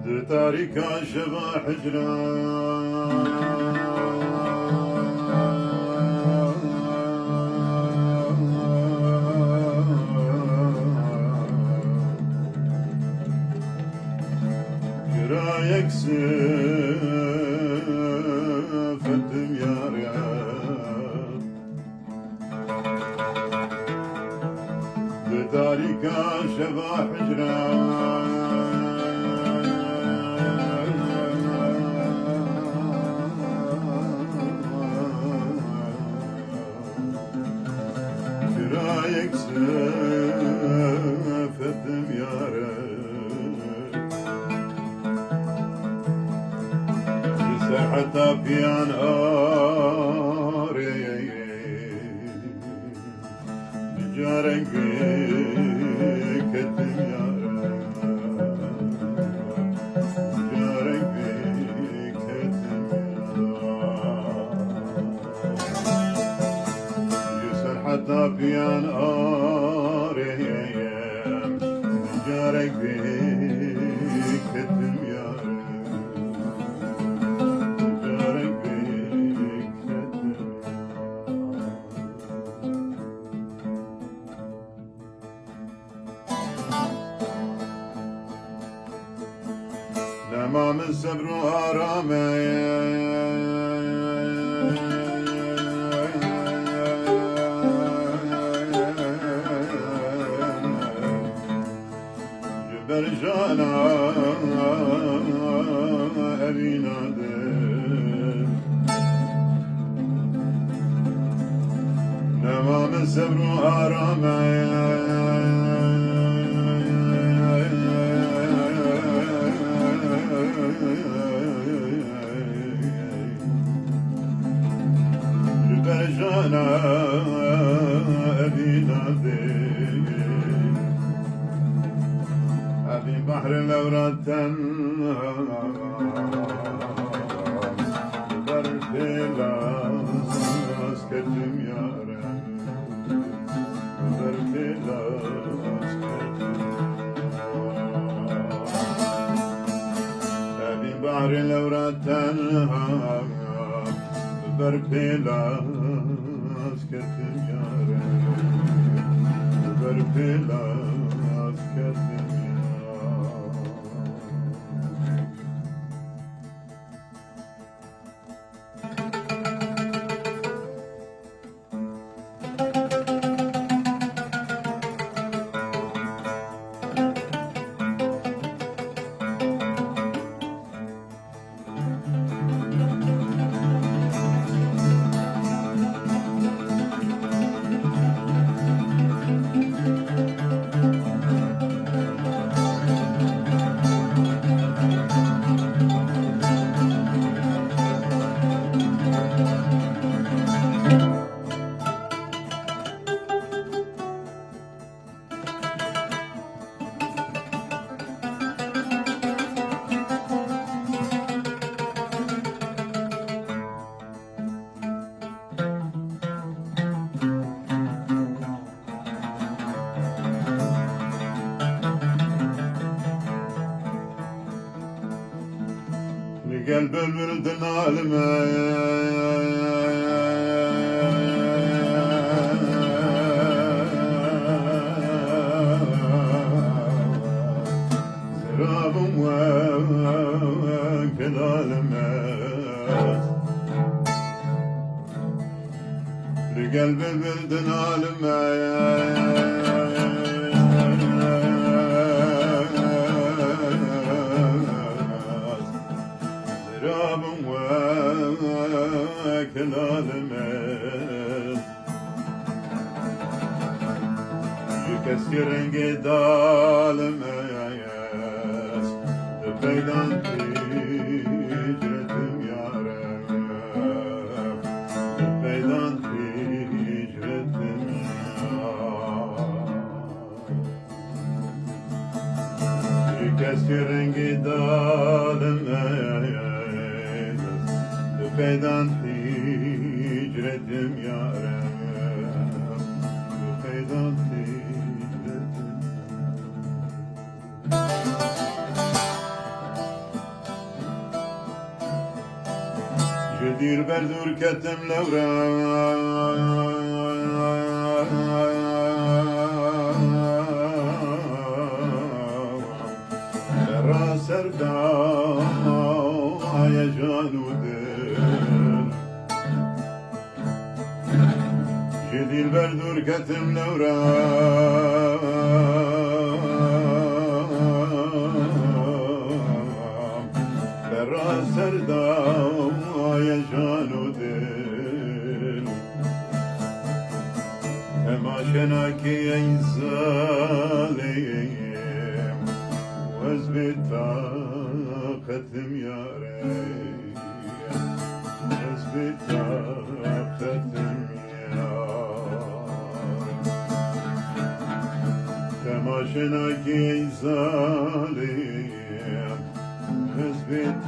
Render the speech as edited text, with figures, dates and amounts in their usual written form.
تاريكا شبا حجران رايك سفتم يا رياض بتاريكا شبا حجران رايك سفتم يا رياض حتى بيان آري بجارك كتم يا بجارك كتم يسر حتى بيان آري بجارك كتم يا تمام الصبر وآرامه جبر جانا أبينا تمام الصبر وآرامه جانا أبينا أبي بحر الأوراد برد لاس كتم يا برد لاس أبي بحر الأوراد برپلاس کتیم یاره برپلاس کتیم قلب الولد العالمة سراب وكالعالمة لقلب الولد العالمة كالعالمات يكسر دالمات بيدان تجرتم يا رب بيدان تجرتم يكسر دالمات بيدان تجرتم يا رب بيدان تجرتم جدير بردور كتم لورا سردا يا جانود جدير بردور كتم لورا سردا يا جانود تماشناك يا إنساني وزبط ختم يا ري وزبط ختم يا تماشناك يا إنساني وزبط